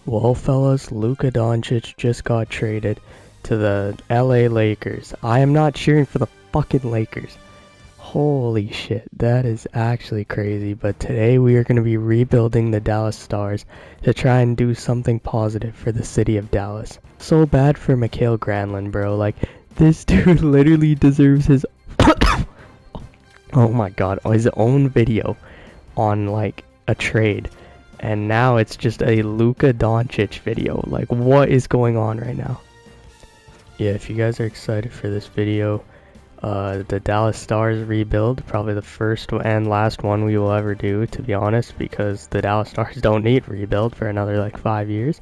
Well, fellas, Luka Doncic just got traded to the LA Lakers. I am not cheering for the fucking Lakers. Holy shit, that is actually crazy. But today we are going to be rebuilding the Dallas Stars to try and do something positive for the city of Dallas. So bad for Mikael Granlund, bro. Like, this dude literally deserves his oh my god, his own video on like a trade. And now it's just a Luka Doncic video. Like, what is going on right now? Yeah, if you guys are excited for this video, the Dallas Stars rebuild, probably the first and last one we will ever do, to be honest, because the Dallas Stars don't need rebuild for another like 5 years.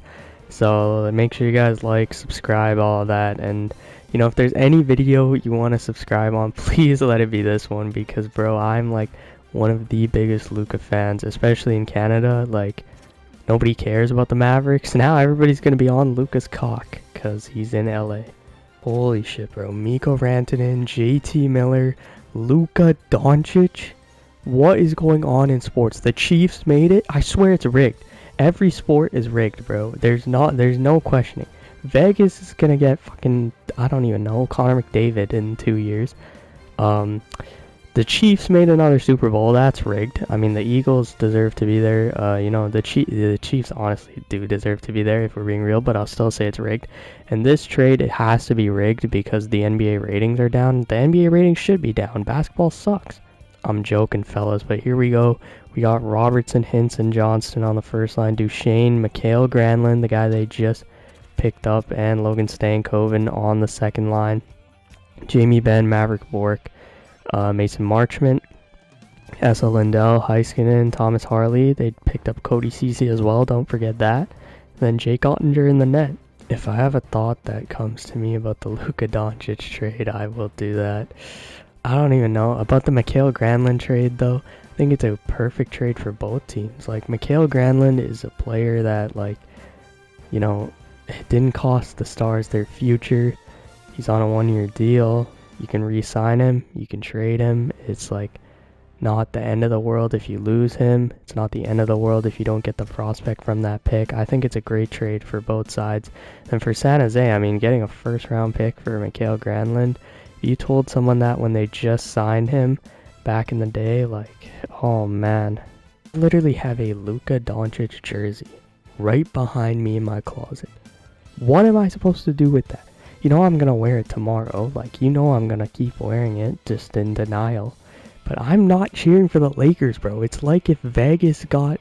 So make sure you guys like, subscribe, all of that, and you know, if there's any video you want to subscribe on, please let it be this one, because bro, I'm like one of the biggest Luka fans, especially in Canada. Like, nobody cares about the Mavericks. Now everybody's gonna be on Luka's cock because he's in LA. Holy shit, bro. Mikko Rantanen, JT Miller, Luka Doncic. What is going on in sports? The Chiefs made it. I swear it's rigged. Every sport is rigged, bro. There's no questioning. Vegas is gonna get fucking, I don't even know, Connor McDavid in 2 years. The Chiefs made another Super Bowl. That's rigged. I mean, the Eagles deserve to be there. You know, the Chiefs honestly do deserve to be there if we're being real, but I'll still say it's rigged. And this trade, it has to be rigged because the NBA ratings are down. The NBA ratings should be down. Basketball sucks. I'm joking, fellas, but here we go. We got Robertson, Hinson, Johnston on the first line. Duchesne, Mikael Granlund, the guy they just picked up, and Logan Stankoven on the second line. Jamie Benn, Maverick Bork. Mason Marchment, Esa Lindell, Heiskanen, Thomas Harley. They picked up Cody Ceci as well, don't forget that. Then Jake Ottinger in the net. If I have a thought that comes to me about the Luka Doncic trade, I will do that. I don't even know. About the Mikael Granlund trade, though, I think it's a perfect trade for both teams. Like, Mikael Granlund is a player that, like, you know, it didn't cost the Stars their future. He's on a 1-year deal. You can re-sign him, you can trade him. It's like not the end of the world if you lose him. It's not the end of the world if you don't get the prospect from that pick. I think it's a great trade for both sides. And for San Jose, I mean, getting a first-round pick for Mikael Granlund, you told someone that when they just signed him back in the day, like, oh man. I literally have a Luka Doncic jersey right behind me in my closet. What am I supposed to do with that? You know I'm gonna wear it tomorrow, like, you know I'm gonna keep wearing it, just in denial. But I'm not cheering for the Lakers, bro. It's like if Vegas got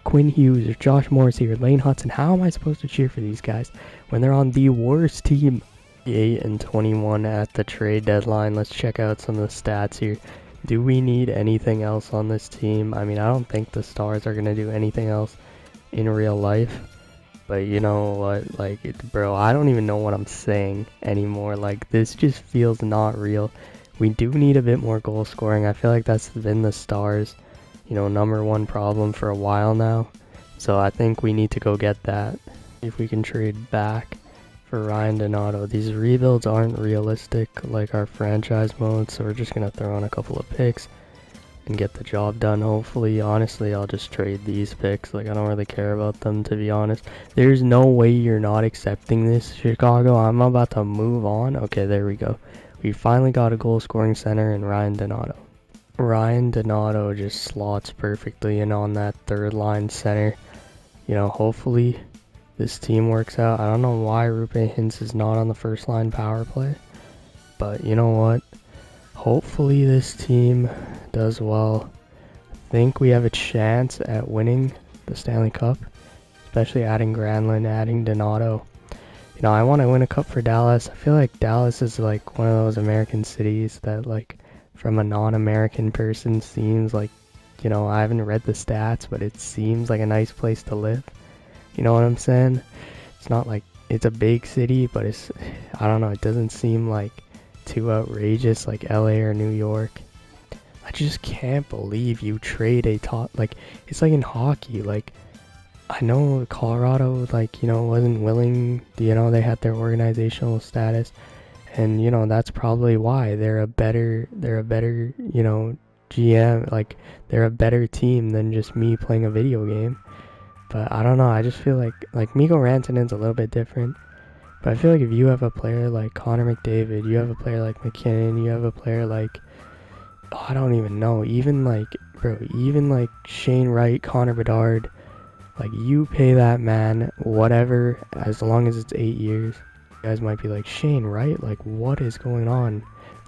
Quinn Hughes or Josh Morrissey or Lane Hudson. How am I supposed to cheer for these guys when they're on the worst team? 8-21 at the trade deadline. Let's check out some of the stats here. Do we need anything else on this team? I mean, I don't think the Stars are gonna do anything else in real life. But you know what, like, bro, I don't even know what I'm saying anymore. Like, this just feels not real. We do need a bit more goal scoring. I feel like that's been the Stars, you know, #1 problem for a while now. So I think we need to go get that. If we can trade back for Ryan Donato. These rebuilds aren't realistic like our franchise mode, so we're just going to throw in a couple of picks and get the job done. Hopefully, honestly, I'll just trade these picks. Like, I don't really care about them, to be honest. There's no way you're not accepting this, Chicago. I'm about to move on. Okay, there we go. We finally got a goal scoring center in Ryan Donato. Ryan Donato just slots perfectly in on that third line center. You know, hopefully this team works out. I don't know why Rupe Hintz is not on the first line power play, but you know what? Hopefully this team does well. I think we have a chance at winning the Stanley Cup, especially adding Granlund, adding Donato. You know, I want to win a cup for Dallas. I feel like Dallas is like one of those American cities that, like, from a non-American person seems like, you know, I haven't read the stats, but it seems like a nice place to live. You know what I'm saying? It's not like it's a big city, but it's, I don't know, it doesn't seem like too outrageous like LA or New York. I just can't believe you trade a top, like, it's like in hockey. Like, I know Colorado, like, you know, wasn't willing, you know, they had their organizational status, and you know that's probably why they're a better, you know, GM. Like, they're a better team than just me playing a video game. But I don't know, I just feel like Mikko Rantanen's a little bit different. But I feel like if you have a player like Connor McDavid, you have a player like McKinnon, you have a player like, oh, I don't even know, even like Shane Wright, Connor Bedard, like you pay that man whatever, as long as it's 8 years. You guys might be like, Shane Wright, like what is going on?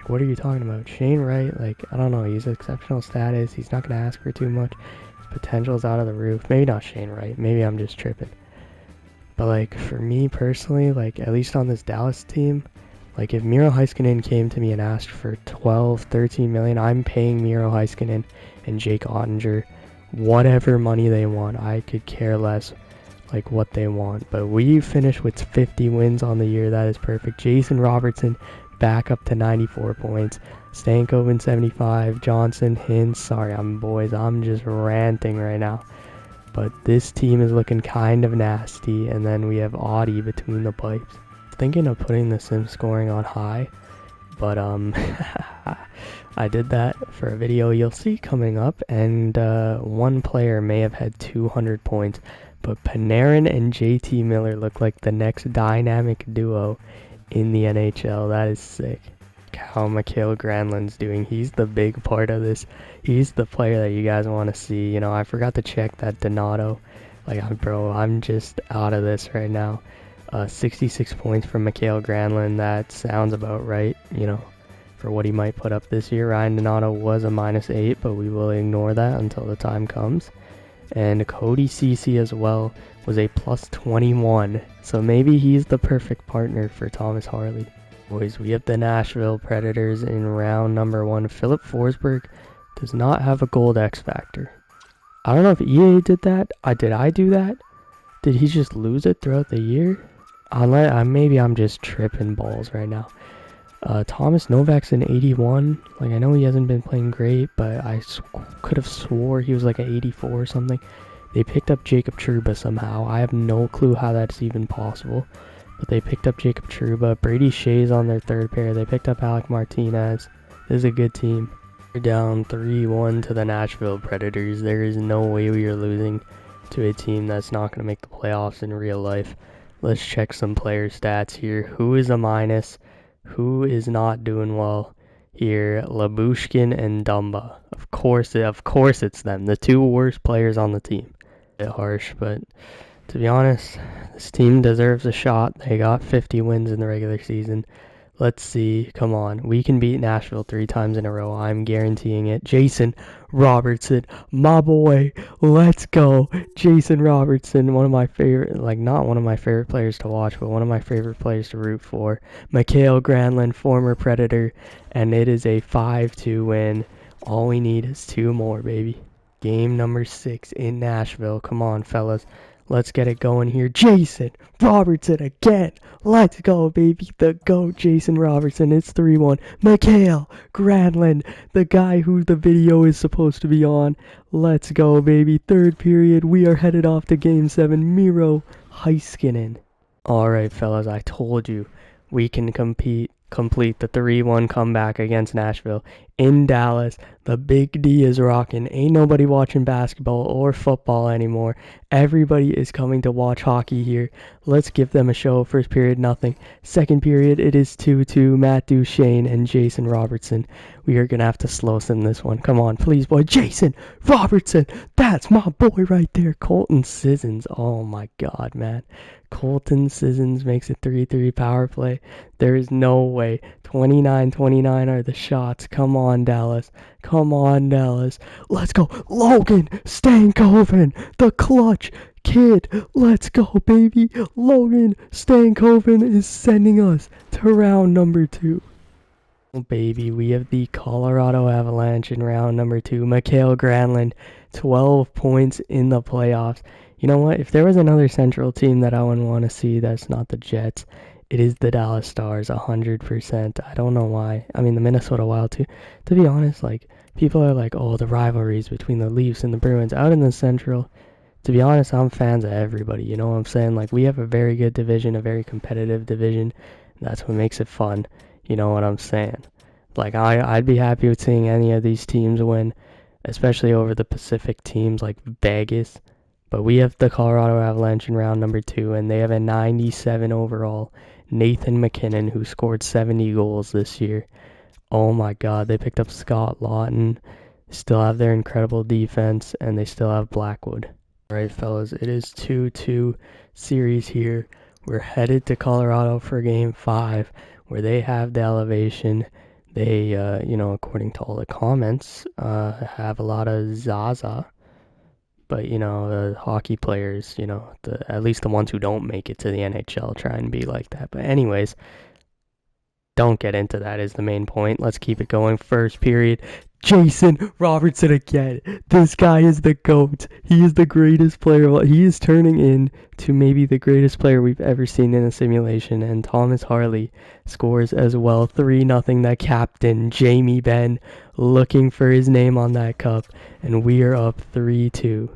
What are you talking about? Shane Wright, like, I don't know, he's exceptional status, he's not going to ask for too much, his potential's out of the roof. Maybe not Shane Wright, maybe I'm just tripping. But like for me personally, like at least on this Dallas team, like if Miro Heiskanen came to me and asked for 12, 13 million, I'm paying Miro Heiskanen and Jake Ottinger whatever money they want. I could care less like what they want. But we finished with 50 wins on the year. That is perfect. Jason Robertson back up to 94 points. Stankoven 75. Johnson, Hintz. Sorry, I'm just ranting right now. But this team is looking kind of nasty. And then we have Audie between the pipes. Thinking of putting the sim scoring on high. But I did that for a video you'll see coming up. And one player may have had 200 points. But Panarin and JT Miller look like the next dynamic duo in the NHL. That is sick. How Mikael Granlund's doing. He's the big part of this. He's the player that you guys want to see. You know, I forgot to check that Donato. Like, bro, I'm just out of this right now. 66 points from Mikael Granlund. That sounds about right, you know, for what he might put up this year. Ryan Donato was a -8, but we will ignore that until the time comes. And Cody Ceci as well was a +21. So maybe he's the perfect partner for Thomas Harley. Boys, we have the Nashville Predators in round number 1. Philip Forsberg does not have a gold X Factor. I don't know if EA did that. Did I do that? Did he just lose it throughout the year? Maybe I'm just tripping balls right now. Thomas Novak's an 81. Like, I know he hasn't been playing great, but I could have swore he was like an 84 or something. They picked up Jacob Trouba somehow. I have no clue how that's even possible. But they picked up Jacob Trouba. Brady Shea's on their third pair. They picked up Alec Martinez. This is a good team. We're down 3-1 to the Nashville Predators. There is no way we are losing to a team that's not going to make the playoffs in real life. Let's check some player stats here. Who is a minus? Who is not doing well here? Labushkin and Dumba. Of course it's them. The two worst players on the team. A bit harsh, but to be honest, this team deserves a shot. They got 50 wins in the regular season. Let's see. Come on. We can beat Nashville 3 times in a row. I'm guaranteeing it. Jason Robertson, my boy. Let's go. Jason Robertson, one of my favorite, like not one of my favorite players to watch, but one of my favorite players to root for. Mikael Granlund, former Predator, and it is a 5-2 win. All we need is 2 more, baby. Game number 6 in Nashville. Come on, fellas. Let's get it going here. Jason Robertson again. Let's go, baby. The GOAT, Jason Robertson. It's 3-1. Mikael Granlund, the guy who the video is supposed to be on. Let's go, baby. Third period. We are headed off to Game 7. Miro Heiskanen. All right, fellas. I told you we can complete the 3-1 comeback against Nashville in Dallas. The Big D is rocking. Ain't nobody watching basketball or football anymore. Everybody is coming to watch hockey here. Let's give them a show. First period, nothing. Second period, it is 2-2. Matt Duchene and Jason Robertson. We are going to have to slow sim this one. Come on, please, boy. Jason Robertson. That's my boy right there. Colton Sissons. Oh, my God, man. Colton Sissons makes it 3-3 power play. There is no way. 29-29 are the shots. Come on, Dallas. Come on, Dallas. Let's go. Logan Stankoven, the clutch kid. Let's go, baby. Logan Stankoven is sending us to round number 2. Baby, we have the Colorado Avalanche in round number 2. Mikael Granlund, 12 points in the playoffs. You know what? If there was another Central team that I would want to see that's not the Jets, it is the Dallas Stars, 100%. I don't know why. I mean, the Minnesota Wild, too. To be honest, like, people are like, oh, the rivalries between the Leafs and the Bruins out in the Central. To be honest, I'm fans of everybody. You know what I'm saying? Like, we have a very good division, a very competitive division. And that's what makes it fun. You know what I'm saying? Like, I'd be happy with seeing any of these teams win, especially over the Pacific teams like Vegas. But we have the Colorado Avalanche in round number 2, and they have a 97 overall Nathan MacKinnon, who scored 70 goals this year. Oh my god, they picked up Scott Lawton, still have their incredible defense, and they still have Blackwood. Alright, fellas, it is 2-2 series here. We're headed to Colorado for Game 5, where they have the elevation. They, according to all the comments, have a lot of Zaza. But, the hockey players, at least the ones who don't make it to the NHL try and be like that. But anyways, don't get into that is the main point. Let's keep it going. First period. Jason Robertson again. This guy is the GOAT. He is the greatest player. He is turning into maybe the greatest player we've ever seen in a simulation. And Thomas Harley scores as well. 3-0. The captain, Jamie Benn, looking for his name on that cup. And we are up 3-2.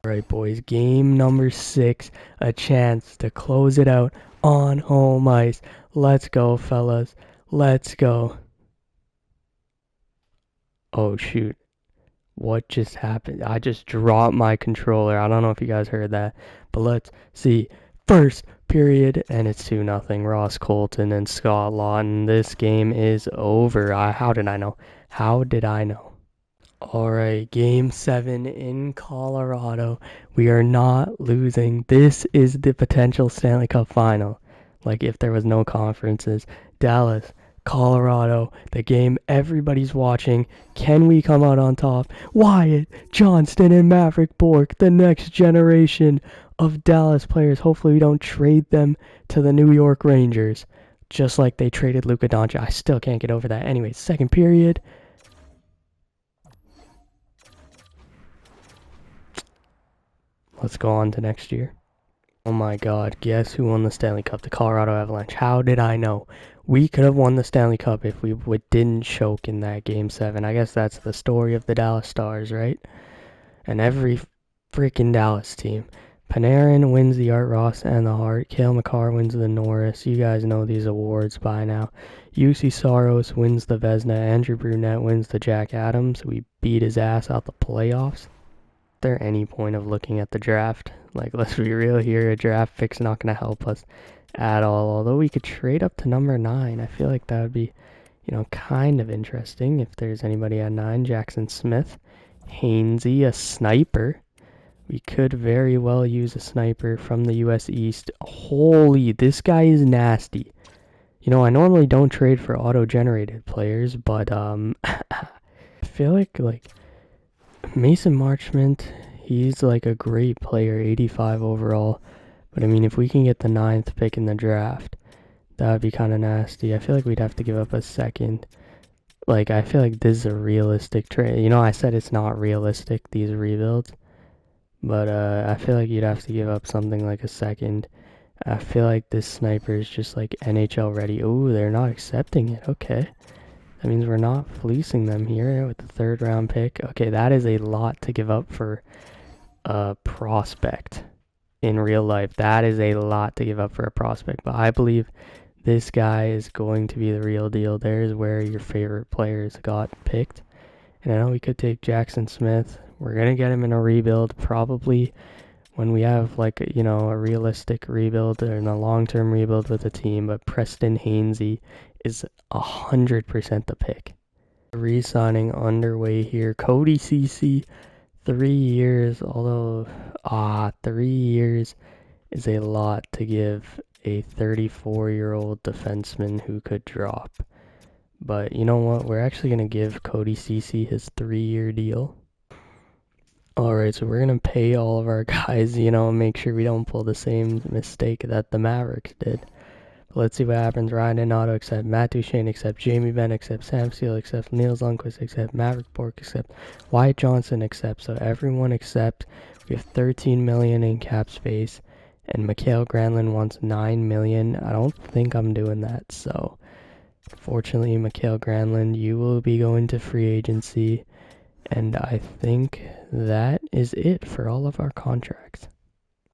Alright, boys. Game number 6. A chance to close it out on home ice. Let's go, fellas. Let's go. Oh, shoot. What just happened? I just dropped my controller. I don't know if you guys heard that. But let's see. First period, and it's 2-0. Ross Colton and Scott Lawton. This game is over. How did I know? How did I know? Alright, Game 7 in Colorado. We are not losing. This is the potential Stanley Cup final. Like if there was no conferences. Dallas, Colorado, the game everybody's watching. Can we come out on top? Wyatt Johnston and Maverick Bourque, the next generation of Dallas players. Hopefully we don't trade them to the New York Rangers, just like they traded Luka Doncic. I still can't get over that. Anyways, second period. Let's go on to next year. Oh my god, guess who won the Stanley Cup? The Colorado Avalanche. How did I know? We could have won the Stanley Cup if we didn't choke in that Game 7. I guess that's the story of the Dallas Stars, right? And every freaking Dallas team. Panarin wins the Art Ross and the Hart. Cale Makar wins the Norris. You guys know these awards by now. UC Saros wins the Vezina. Andrew Brunette wins the Jack Adams. We beat his ass out the playoffs. Is there any point of looking at the draft? Like, let's be real here, a draft pick's not going to help us at all. Although we could trade up to number 9. I feel like that would be, kind of interesting if there's anybody at 9. Jackson Smith, Hainsey, a sniper. We could very well use a sniper from the US East. Holy, this guy is nasty. I normally don't trade for auto-generated players, but I feel like Mason Marchment, he's like a great player, 85 overall. But I mean, if we can get the 9th pick in the draft, that would be kind of nasty. I feel like we'd have to give up a second. Like, I feel like this is a realistic trade. I said it's not realistic, these rebuilds. But I feel like you'd have to give up something like a second. I feel like this sniper is just like NHL ready. Oh, they're not accepting it. Okay. That means we're not fleecing them here with the 3rd round pick. Okay, that is a lot to give up for a prospect in real life. That is a lot to give up for a prospect. But I believe this guy is going to be the real deal. There's where your favorite players got picked. And I know we could take Jackson Smith. We're going to get him in a rebuild probably when we have a realistic rebuild or in a long-term rebuild with a team. But Preston Hainsey is 100% the pick. Re-signing underway here. Cody Ceci, 3 years, although 3 years is a lot to give a 34-year-old defenseman who could drop. But you know what? We're actually going to give Cody Ceci his 3-year deal. Alright, so we're going to pay all of our guys, make sure we don't pull the same mistake that the Mavericks did. But let's see what happens. Ryan Donato accept, Matt Duchene accept, Jamie Benn accept, Sam Steele accept, Niels Lundqvist accept, Maverick Bourque accept, Wyatt Johnson accept. So everyone accept. We have $13 million in cap space, and Mikael Granlund wants $9 million. I don't think I'm doing that, so fortunately, Mikael Granlund, you will be going to free agency. And I think that is it for all of our contracts.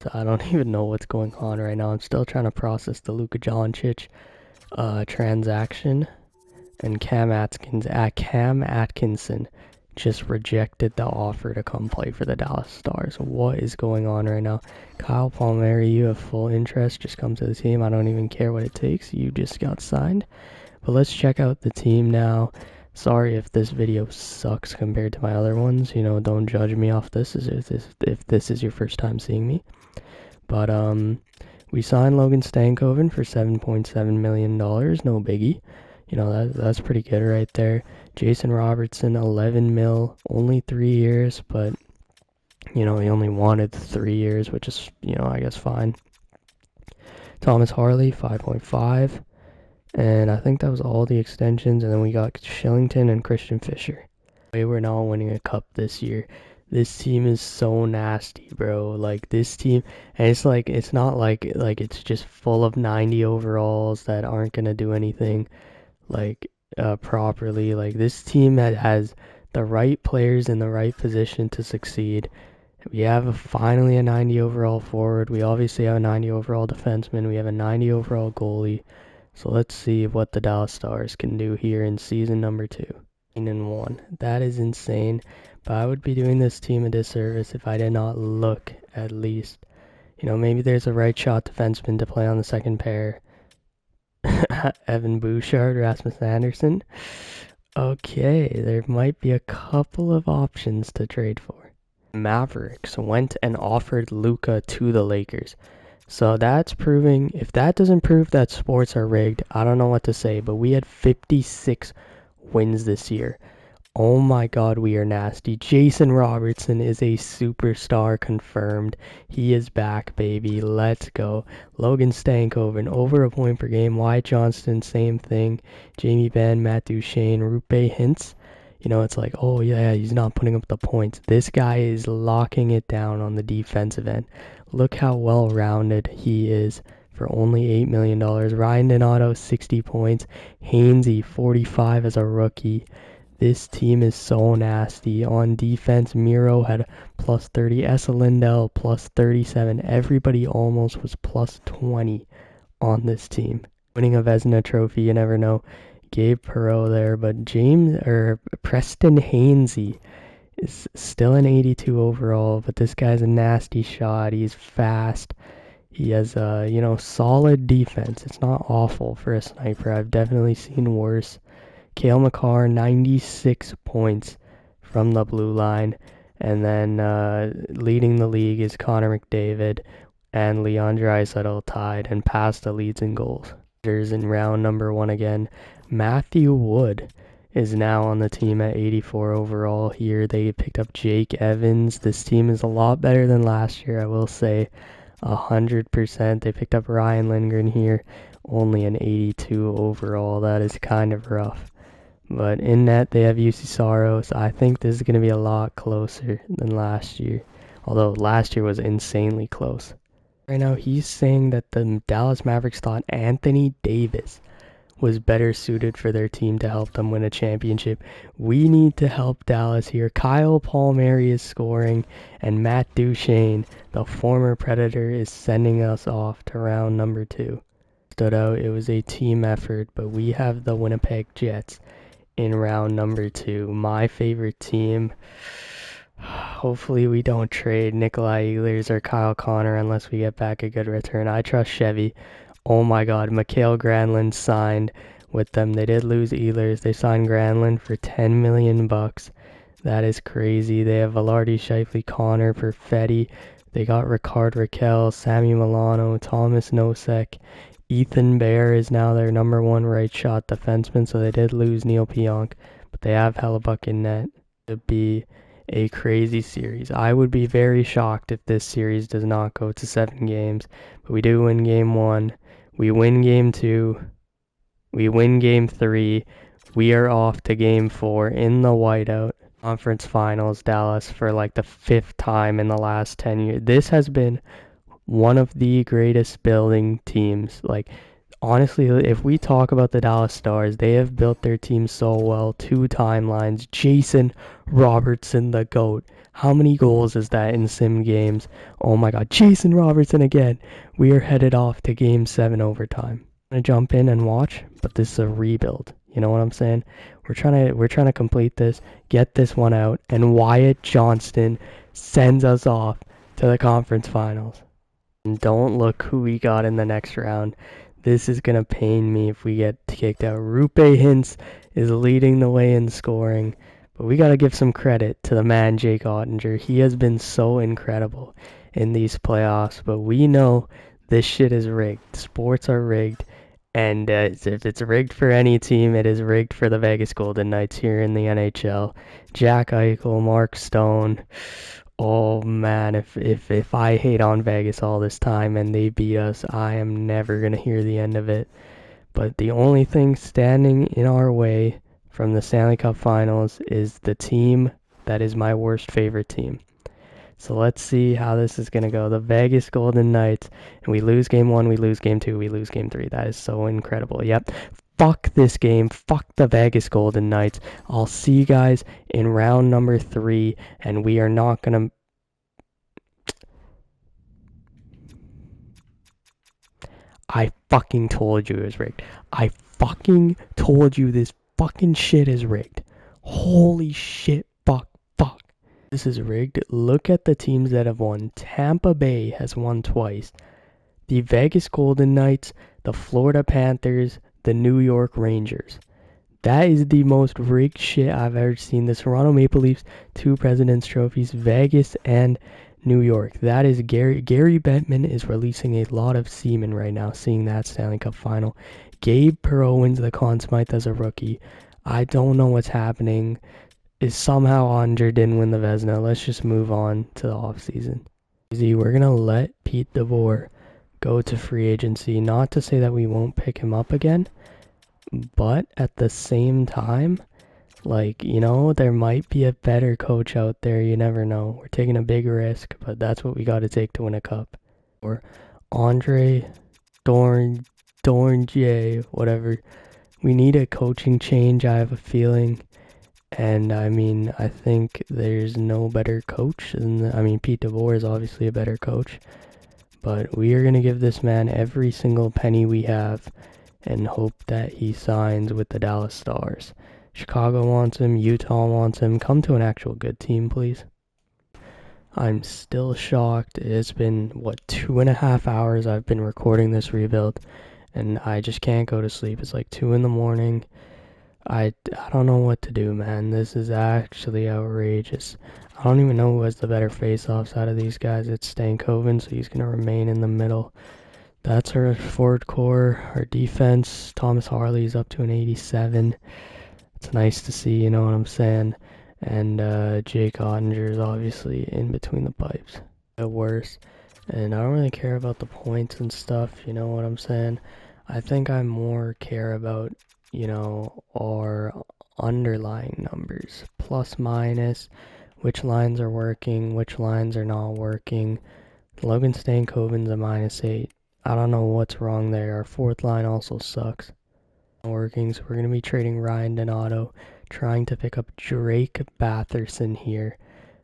So I don't even know what's going on right now. I'm still trying to process the Luka Doncic transaction. And Cam Atkinson just rejected the offer to come play for the Dallas Stars. What is going on right now? Kyle Palmieri, you have full interest. Just come to the team. I don't even care what it takes. You just got signed. But let's check out the team now. Sorry if this video sucks compared to my other ones. You know, don't judge me off this if this is your first time seeing me. But we signed Logan Stankoven for $7.7 million. No biggie. You know, that's pretty good right there. Jason Robertson, 11 mil, only 3 years, but, you know, he only wanted 3 years, which is, you know, I guess fine. Thomas Harley, 5.5, and I think that was all the extensions, and then we got Shillington and Christian Fisher. We're not winning a cup this year. This team is so nasty, bro. Like, this team, and it's not like it's just full of 90 overalls that aren't gonna do anything, like, properly. Like, this team has the right players in the right position to succeed. We have finally a 90 overall forward. We obviously have a 90 overall defenseman. We have a 90 overall goalie. So let's see what the Dallas Stars can do here in season number 2. 9-1. That is insane. But I would be doing this team a disservice if I did not look at least. You know, maybe there's a right shot defenseman to play on the second pair. Evan Bouchard, Rasmus Anderson. Okay, there might be a couple of options to trade for. Mavericks went and offered Luka to the Lakers. So that's proving, if that doesn't prove that sports are rigged, I don't know what to say, but we had 56 wins this year. Oh my god, we are nasty. Jason Robertson is a superstar confirmed. He is back, baby. Let's go. Logan Stankoven, over a point per game. Wyatt Johnston, same thing. Jamie Benn, Matt Duchene, Rupe Hintz. You know, it's like, oh yeah, he's not putting up the points. This guy is locking it down on the defensive end. Look how well-rounded he is for only $8 million. Ryan Donato, 60 points. Hainsey, 45 as a rookie. This team is so nasty. On defense, Miro had plus 30. Esa Lindell, plus 37. Everybody almost was plus 20 on this team. Winning a Vezina trophy, you never know. Gabe Perreault there, but Preston Hainsey is still an 82 overall, but this guy's a nasty shot. He's fast. He has a, you know, solid defense. It's not awful for a sniper. I've definitely seen worse. Cale Makar, 96 points from the blue line. And then leading the league is Connor McDavid and Leon Draisaitl tied and passed the leads in goals. In round number 1 again, Matthew Wood is now on the team at 84 overall here. They picked up Jake Evans. This team is a lot better than last year, I will say. 100%. They picked up Ryan Lindgren here, only an 82 overall. That is kind of rough. But in net, they have UC Saros. I think this is going to be a lot closer than last year, although last year was insanely close. Right now, he's saying that the Dallas Mavericks thought Anthony Davis was better suited for their team to help them win a championship. We need to help Dallas here. Kyle Palmieri is scoring, and Matt Duchene, the former Predator, is sending us off to round number 2. Stood out. It was a team effort, but we have the Winnipeg Jets in round number 2. My favorite team. Hopefully we don't trade Nikolai Ehlers or Kyle Connor unless we get back a good return. I trust Chevy. Oh my god, Mikael Granlund signed with them. They did lose Ehlers. They signed Granlund for $10 million. That is crazy. They have Velarde, Scheifele, Connor, Perfetti. They got Ricard Raquel, Sammy Milano, Thomas Nosek. Ethan Bear is now their number 1 right shot defenseman, so they did lose Neil Pionk, but they have Hellebuck in net. To be a crazy series. I would be very shocked if this series does not go to 7 games, but we do win game 1. We win game 2. We win game 3. We are off to game 4 in the whiteout. Conference finals, Dallas, for like the 5th time in the last 10 years. This has been one of the greatest building teams. Like, honestly, if we talk about the Dallas Stars, they have built their team so well. 2 timelines. Jason Robertson, the GOAT. How many goals is that in sim games? Oh my god, Jason Robertson again. We are headed off to game 7 overtime. I'm going to jump in and watch, but this is a rebuild. You know what I'm saying? We're trying to complete this, get this one out, and Wyatt Johnston sends us off to the conference finals. And don't look who we got in the next round. This is gonna pain me if we get kicked out. Rupe Hintz is leading the way in scoring, but we gotta give some credit to the man Jake Ottinger. He has been so incredible in these playoffs, but we know this shit is rigged. Sports are rigged, and if it's rigged for any team, it is rigged for the Vegas Golden Knights here in the NHL. Jack Eichel, Mark Stone. Oh man, if I hate on Vegas all this time and they beat us, I am never gonna hear the end of it. But the only thing standing in our way from the Stanley Cup Finals is the team that is my worst favorite team. So let's see how this is gonna go. The Vegas Golden Knights, and we lose game 1, we lose game 2, we lose game 3. That is so incredible. Yep. Fuck this game. Fuck the Vegas Golden Knights. I'll see you guys in round number 3, and we are not gonna... I fucking told you it was rigged. I fucking told you this fucking shit is rigged. Holy shit, fuck. This is rigged. Look at the teams that have won. Tampa Bay has won twice. The Vegas Golden Knights, the Florida Panthers, the New York Rangers. That is the most rigged shit I've ever seen. The Toronto Maple Leafs, 2 President's Trophies, Vegas and New York. That is Gary Bettman is releasing a lot of semen right now, seeing that Stanley Cup final. Gabe Perreault wins the Conn Smythe as a rookie. I don't know what's happening. Is somehow Andre didn't win the Vezina. Let's just move on to the offseason. We're going to let Pete DeBoer go to free agency. Not to say that we won't pick him up again, but at the same time, like, you know, there might be a better coach out there. You never know. We're taking a big risk, but that's what we got to take to win a cup. Or Andre Dornje, whatever. We need a coaching change, I have a feeling. And I mean, I think there's no better coach than, Pete DeBoer is obviously a better coach. But we are going to give this man every single penny we have and hope that he signs with the Dallas Stars. Chicago wants him, Utah wants him. Come to an actual good team, please. I'm still shocked. It's been, 2.5 hours I've been recording this rebuild, and I just can't go to sleep. It's like 2 in the morning. I don't know what to do, man. This is actually outrageous. I don't even know who has the better face-offs out of these guys. It's Stankoven, so he's going to remain in the middle. That's our forward core. Our defense, Thomas Harley's up to an 87. It's nice to see, you know what I'm saying? And Jake Ottinger is obviously in between the pipes. At worst. And I don't really care about the points and stuff, you know what I'm saying? I think I more care about, you know, our underlying numbers. Plus, minus, which lines are working, which lines are not working. Logan Stankoven's a -8. I don't know what's wrong there. Our 4th line also sucks. Working, so we're going to be trading Ryan Donato, trying to pick up Drake Batherson here,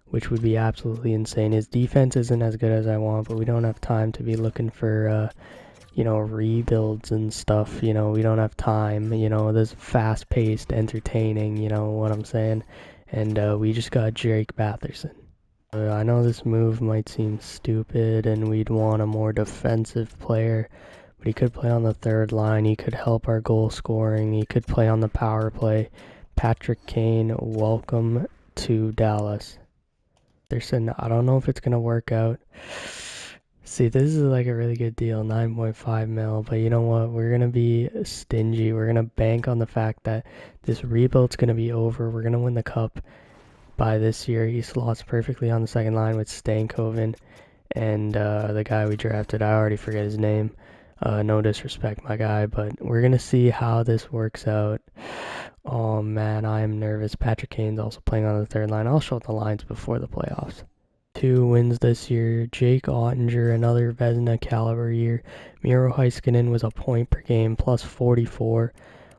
which would be absolutely insane. His defense isn't as good as I want, but we don't have time to be looking for, you know, rebuilds and stuff. You know, we don't have time. You know, this fast-paced, entertaining, you know what I'm saying? And we just got Drake Batherson. I know this move might seem stupid and we'd want a more defensive player, but he could play on the 3rd line, he could help our goal scoring, he could play on the power play. Patrick Kane, welcome to Dallas. I don't know if it's going to work out. See, this is like a really good deal, 9.5 mil, but you know what? We're going to be stingy. We're going to bank on the fact that this rebuild's going to be over. We're going to win the cup by this year. He slots perfectly on the 2nd line with Stankoven and the guy we drafted. I already forget his name. No disrespect, my guy, but we're going to see how this works out. Oh, man, I am nervous. Patrick Kane's also playing on the 3rd line. I'll show the lines before the playoffs. 2 wins this year. Jake Ottinger, another Vezina caliber year. Miro Heiskanen was a point per game, plus 44.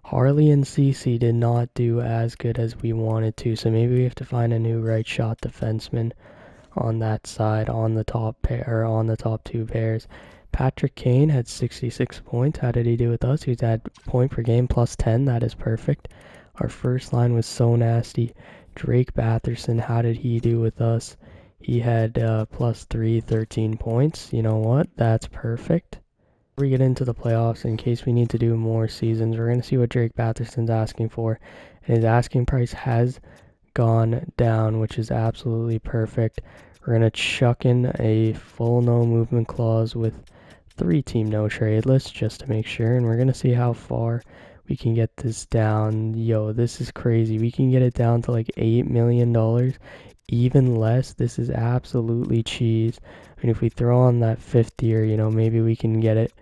Harley and Ceci did not do as good as we wanted to, so maybe we have to find a new right shot defenseman on that side, on the top pair, or on the top 2 pairs. Patrick Kane had 66 points. How did he do with us? He's at point per game plus 10. That is perfect. Our first line was so nasty. Drake Batherson, how did he do with us? He had +3, 13 points. You know what? That's perfect. Before we get into the playoffs, in case we need to do more seasons, we're going to see what Drake Batherson's asking for. And his asking price has gone down, which is absolutely perfect. We're going to chuck in a full no movement clause with 3-team no trade list just to make sure, and we're going to see how far we can get this down. Yo, this is crazy. We can get it down to like $8 million, even less. This is absolutely cheese. I mean, if we throw on that 5th year, you know, maybe we can get it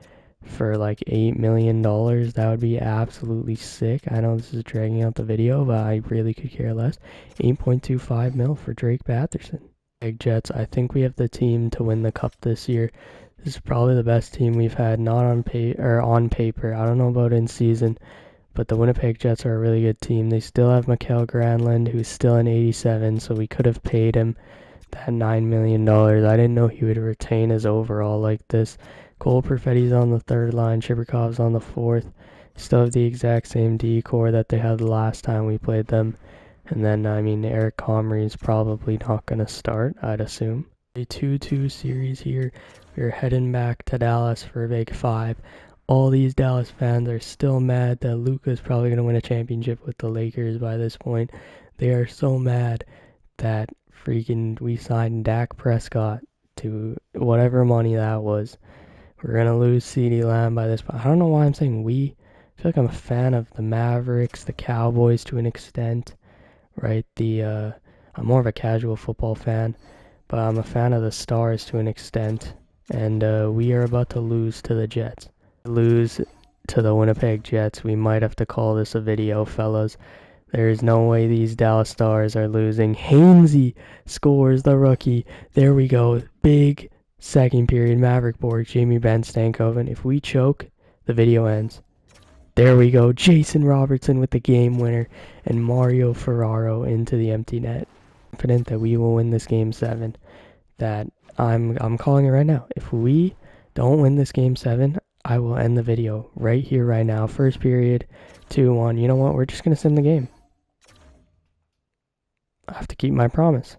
for like $8 million. That would be absolutely sick. I know this is dragging out the video, but I really could care less. 8.25 mil for Drake Batherson. Big Jets, I think we have the team to win the cup this year. This is probably the best team we've had, not on on paper. I don't know about in season, but the Winnipeg Jets are a really good team. They still have Mikael Granlund, who's still an 87, so we could have paid him that $9 million. I didn't know he would retain his overall like this. Cole Perfetti's on the 3rd line, Chibrikov's on the 4th. Still have the exact same D core that they had the last time we played them. And then, I mean, Eric Comrie is probably not going to start, I'd assume. A 2-2 series here. We're heading back to Dallas for a big 5. All these Dallas fans are still mad that Luka's probably going to win a championship with the Lakers by this point. They are so mad that freaking we signed Dak Prescott to whatever money that was. We're going to lose CeeDee Lamb by this point. I don't know why I'm saying we. I feel like I'm a fan of the Mavericks, the Cowboys to an extent, right? I'm more of a casual football fan, but I'm a fan of the Stars to an extent. And we are about to lose to the Jets. Lose to the Winnipeg Jets. We might have to call this a video, fellas. There is no way these Dallas Stars are losing. Hainsey scores the rookie. There we go. Big second period Maverick board. Jamie Benn Stankoven. If we choke, the video ends. There we go. Jason Robertson with the game winner. And Mario Ferraro into the empty net. Confident that we will win this game 7. That I'm calling it right now. If we don't win this game 7, I will end the video right here, right now. First period, 2-1. You know what? We're just going to send the game. I have to keep my promise.